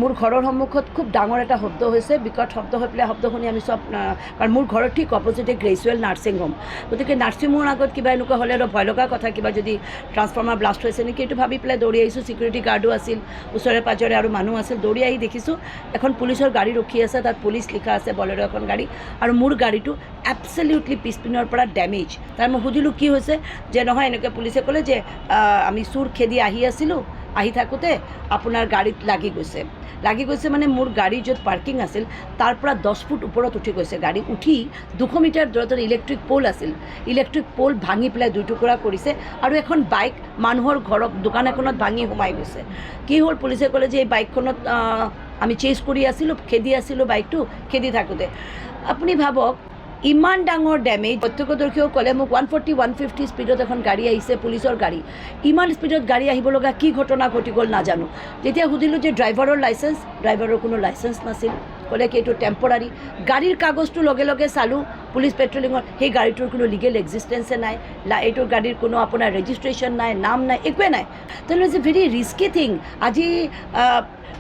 মোৰ ঘৰৰ সন্মুখত খুব ডাঙৰ এটা শব্দ হৈছে, বিকট শব্দ হৈ পেলাই শব্দ শুনি আমি চব, কাৰণ মোৰ ঘৰৰ ঠিক অপজিটে গ্ৰেচুৱেল নাৰ্ছিং হোম, গতিকে নাৰ্ছিং হোমৰ আগত কিবা এনেকুৱা হ'লে অলপ ভয় লগা কথা, কিবা যদি ট্ৰান্সফৰ্মাৰ ব্লাষ্ট হৈছে নেকি এইটো ভাবি পেলাই দৌৰি আহিছোঁ। ছিকিউৰিটি গাৰ্ডো আছিল ওচৰে পাঁজৰে আৰু মানুহ আছিল। দৌৰি আহি দেখিছোঁ এখন পুলিচৰ গাড়ী ৰখি আছে, তাত পুলিচ লিখা আছে, বলেৰ' এখন গাড়ী, আৰু মোৰ গাড়ীটো এবছলিউটলি পিছপিনৰ পৰা ডেমেজ। তাৰ মই সুধিলোঁ কি হৈছে, যে নহয় এনেকৈ পুলিচে ক'লে যে আমি চুৰ খেদি আহি আছিলোঁ, আহি থাকোঁতে আপোনাৰ গাড়ীত লাগি গৈছে মানে মোৰ গাড়ী য'ত পাৰ্কিং আছিল তাৰ পৰা 10 ফুট ওপৰত উঠি গৈছে। গাড়ী উঠি 200 মিটাৰ দূৰতে ইলেক্ট্ৰিক প'ল আছিল, ইলেক্ট্ৰিক প'ল ভাঙি পেলাই 2 টুকুৰা কৰিছে, আৰু এখন বাইক মানুহৰ ঘৰত দোকান এখনত ভাঙি সোমাই গৈছে। কি হ'ল, পুলিচে ক'লে যে এই বাইকখনত আমি চেজ কৰি আছিলোঁ, খেদি আছিলোঁ বাইকটো, খেদি থাকোঁতে। আপুনি ভাবক ইমান ডাঙৰ ডেমেজ। প্ৰত্যক্ষদৰ্শীয়েও ক'লে মোক 140-150 স্পীডত এখন গাড়ী আহিছে, পুলিচৰ গাড়ী, ইমান স্পীডত গাড়ী আহিব লগা কি ঘটনা ঘটি গ'ল নাজানো। যেতিয়া সুধিলোঁ যে ড্ৰাইভাৰৰ লাইচেঞ্চ, ড্ৰাইভাৰৰ কোনো লাইচেঞ্চ নাছিল, ক'লে কি এইটো টেম্পৰাৰী। গাড়ীৰ কাগজটো লগে লগে চালোঁ পুলিচ পেট্ৰলিঙত, সেই গাড়ীটোৰ কোনো লিগেল এক্সিষ্টেঞ্চে নাই, এইটোৰ গাড়ীৰ কোনো আপোনাৰ ৰেজিষ্ট্ৰেশ্যন নাই, নাম নাই, একোৱে নাই। তেনেহ'লে it's a very risky thing. আজি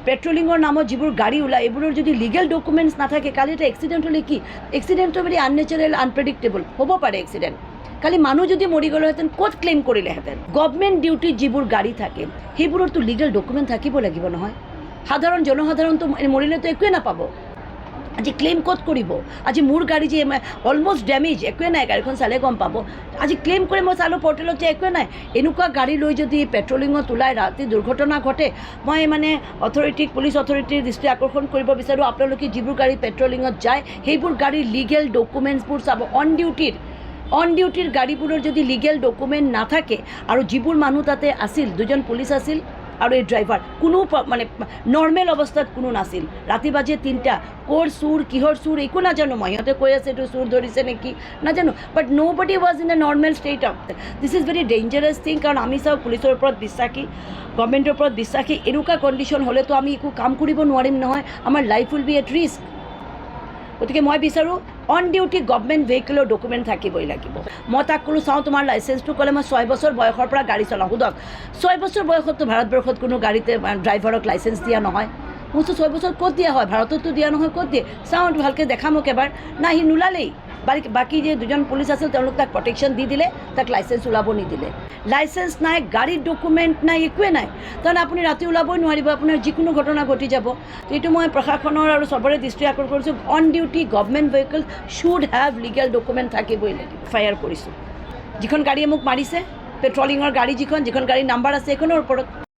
পেট্ৰলিঙৰ নামত যিবোৰ গাড়ী ওলায় এইবোৰৰ যদি লিগেল ডকুমেণ্টছ নাথাকে, কালি এটা এক্সিডেণ্ট হ'লে কি, এক্সিডেণ্টটো ভেৰি আননেচাৰেল, আনপ্ৰেডিক্টেবল হ'ব পাৰে এক্সিডেণ্ট। খালি মানুহ যদি মৰি গ'লেহেঁতেন ক'ত ক্লেইম কৰিলেহেঁতেন। গভমেণ্ট ডিউটিত যিবোৰ গাড়ী থাকে সেইবোৰতো লিগেল ডকুমেণ্ট থাকিব লাগিব নহয়। সাধাৰণ জনসাধাৰণটো মৰিলেতো একোৱে নাপাব, আজি ক্লেইম ক'ত কৰিব। আজি মোৰ গাড়ী যে অলমষ্ট ডেমেজ, একোৱে নাই, গাড়ীখন চালে গম পাব। আজি ক্লেইম কৰি মই চালোঁ পৰ্টেলত যে একোৱে নাই। এনেকুৱা গাড়ী লৈ যদি পেট্ৰলিঙত ওলাই ৰাতি দুৰ্ঘটনা ঘটে, মই মানে অথৰিটিক, পুলিচ অথৰিটিৰ দৃষ্টি আকৰ্ষণ কৰিব বিচাৰোঁ, আপোনালোকে যিবোৰ গাড়ী পেট্ৰলিঙত যায় সেইবোৰ গাড়ীৰ লিগেল ডকুমেণ্টছবোৰ চাব। অন ডিউটিৰ গাড়ীবোৰৰ যদি লিগেল ডকুমেণ্ট নাথাকে, আৰু যিবোৰ মানুহ তাতে আছিল, 2জন পুলিচ আছিল আৰু এই ড্ৰাইভাৰ, কোনো মানে নৰ্মেল অৱস্থাত কোনো নাছিল। ৰাতি বাজে 3টা, ক'ৰ চুৰ, কিহৰ চুৰ একো নাজানো মই। সিহঁতে কৈ আছে এইটো চুৰ ধৰিছে নেকি নাজানো, but nobody was in a normal state of. This is very dangerous thing. কাৰণ আমি চাওঁ পুলিচৰ ওপৰত বিশ্বাসী, গভৰ্ণমেণ্টৰ ওপৰত বিশ্বাসী, এনেকুৱা কণ্ডিশ্যন হ'লেতো আমি একো কাম কৰিব নোৱাৰিম নহয়, আমাৰ life will be at risk. গতিকে মই বিচাৰোঁ অন ডিউটি গভমেণ্ট ভেহিকেলৰ ডকুমেণ্ট থাকিবই লাগিব। মই তাক ক'লোঁ চাওঁ তোমাৰ লাইচেঞ্চটো, ক'লে মই 6 বছৰ বয়সৰ পৰা গাড়ী চলাওঁ। সোধক 6 বছৰ বয়সততো ভাৰতবৰ্ষত কোনো গাড়ীতে ড্ৰাইভাৰক লাইচেঞ্চ দিয়া নহয়। মই কৈছোঁ 6 বছৰ ক'ত দিয়া হয়, ভাৰততো দিয়া নহয়, ক'ত দিয়ে, চাওঁ ভালকৈ দেখা মোক এবাৰ। নাই, সি নোলালেই। বাকী যে 2জন পুলিচ আছিল তেওঁলোক তাক প্ৰটেকশ্যন দি দিলে, তাক লাইচেঞ্চ ওলাব নিদিলে। লাইচেঞ্চ নাই, গাড়ীৰ ডকুমেণ্ট নাই, একোৱে নাই, কাৰণ আপুনি ৰাতি ওলাবই নোৱাৰিব, আপোনাৰ যিকোনো ঘটনা ঘটি যাব। এইটো মই প্ৰশাসনৰ আৰু চবৰে দৃষ্টি আকৰ্ষণ কৰিছোঁ, on duty government vehicle should have legal document থাকিবই লাগিব। ফায়াৰ কৰিছোঁ, যিখন গাড়ীয়ে মোক মাৰিছে, পেট্ৰলিঙৰ গাড়ী যিখন গাড়ীৰ নাম্বাৰ আছে সেইখনৰ ওপৰত।